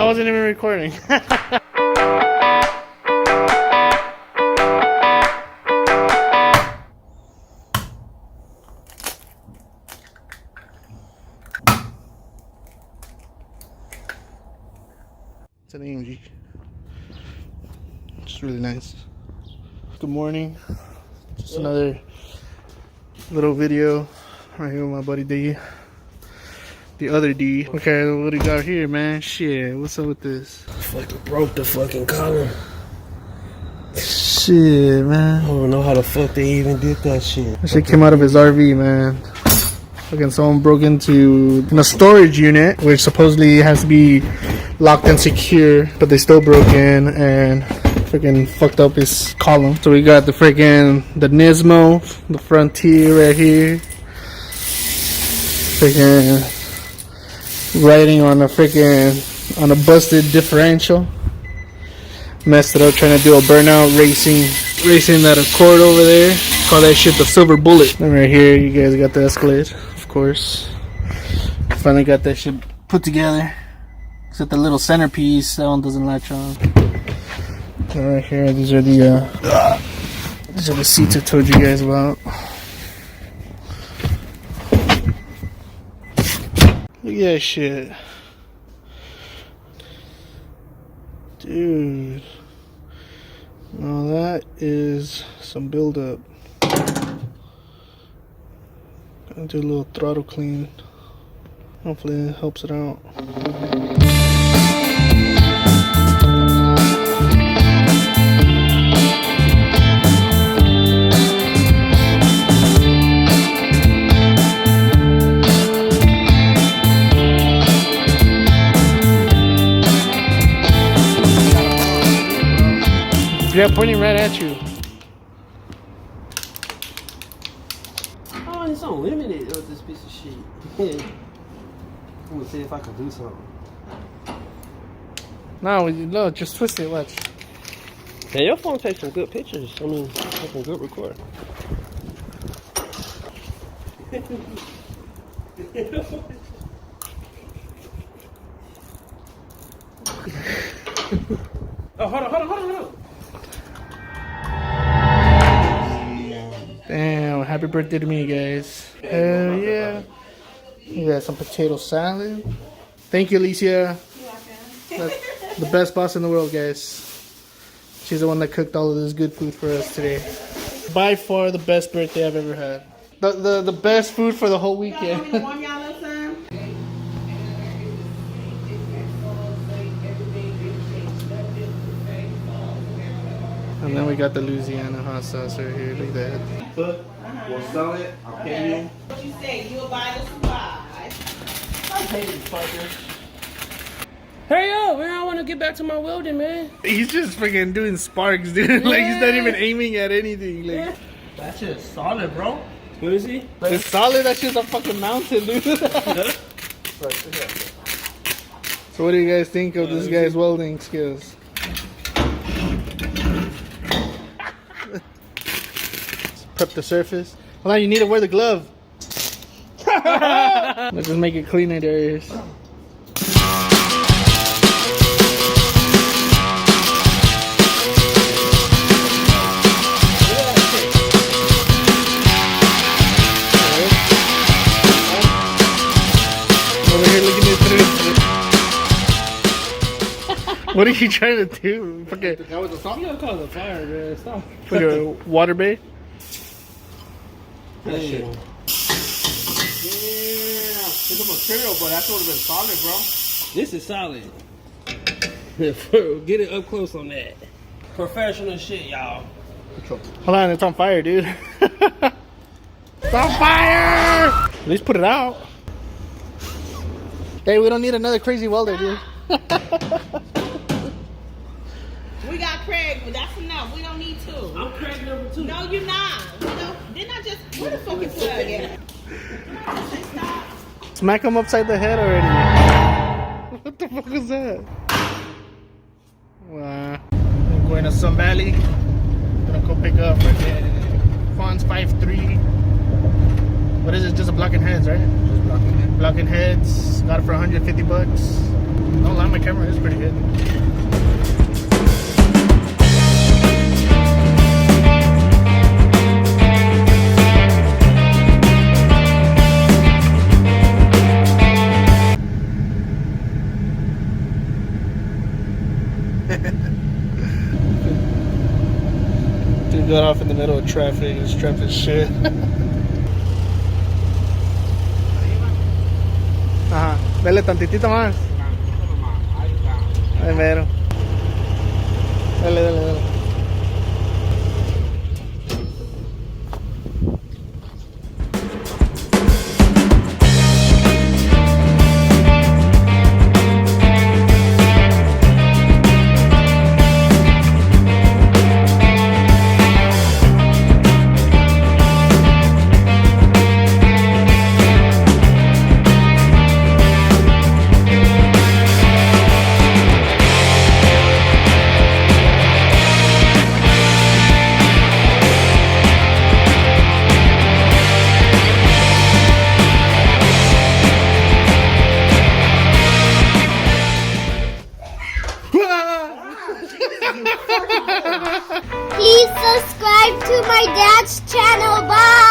wasn't even recording. It's an AMG. It's really nice. Good morning. Just another little video right here with my buddy D. The other D. Okay, what do you got here, man? Shit, what's up with this? Fucking broke the fucking collar. Shit, man. I don't know how the fuck they even did that shit. That shit came out of his RV, man. Fucking someone broke into a storage unit, which supposedly has to be locked and secure, but they still broke in and freaking fucked up his column. So we got the freaking Nismo, the Frontier right here. Freaking riding on a busted differential. Messed it up trying to do a burnout racing that Accord over there. Call that shit the Silver Bullet. And right here you guys got the Escalade, of course. Finally got that shit put together. Except the little centerpiece, that one doesn't latch on. And right here, these are the seats I told you guys about. Look at that shit. Dude. Now that is some buildup. Gonna do a little throttle clean. Hopefully it helps it out. Yeah, pointing right at you. Oh, it's unlimited with this piece of shit. I'm gonna see if I can do something. No, just twist it, watch. Hey, your phone takes some good pictures. I mean, take some good record. Oh, hold on. Damn, happy birthday to me, guys. Hell yeah. You got some potato salad. Thank you, Alicia. That's the best boss in the world, guys. She's the one that cooked all of this good food for us today. By far the best birthday I've ever had. The best food for the whole weekend. And then we got the Louisiana hot sauce right here. Look at that. We'll sell it. I'll pay you. What you say? You'll buy the supplies. I'll pay these fuckers. Hurry up, man. I want to get back to my welding, man. He's just freaking doing sparks, dude. Like, he's not even aiming at anything. Like, that shit's solid, bro. What is he? It's solid. That shit's a fucking mountain, dude. So what do you guys think of this guy's welding skills? Prep the surface. Hold on, you need to wear the glove. Let's just make it clean in areas. Over here looking at through. What are you trying to do? Okay. That was the song? You gotta call it a fire, man. Stop. Put your water bay. That shit. Yeah. Pick up material, but that would have been solid, bro. This is solid. Get it up close on that. Professional shit, y'all. Hold on, it's on fire, dude. It's on fire! At least put it out. Hey, we don't need another crazy welder, dude. We got Craig, but that's enough. We don't need two. I'm Craig number 2. No, you're not. Didn't I just... Where the fuck is plug at? Smack him upside the head already. What the fuck was that? Wow. I'm going to Sun Valley. Gonna go pick up Fonz 5.3. What is it? Just a blocking heads, right? Just blocking it. Blocking heads. Got it for $150. Don't lie, my camera is pretty good. Dude got off in the middle of traffic and strapped his shit. Ajá, dale tantitito más. Ahí mero. Dale, dale, dale. Please subscribe to my dad's channel. Bye.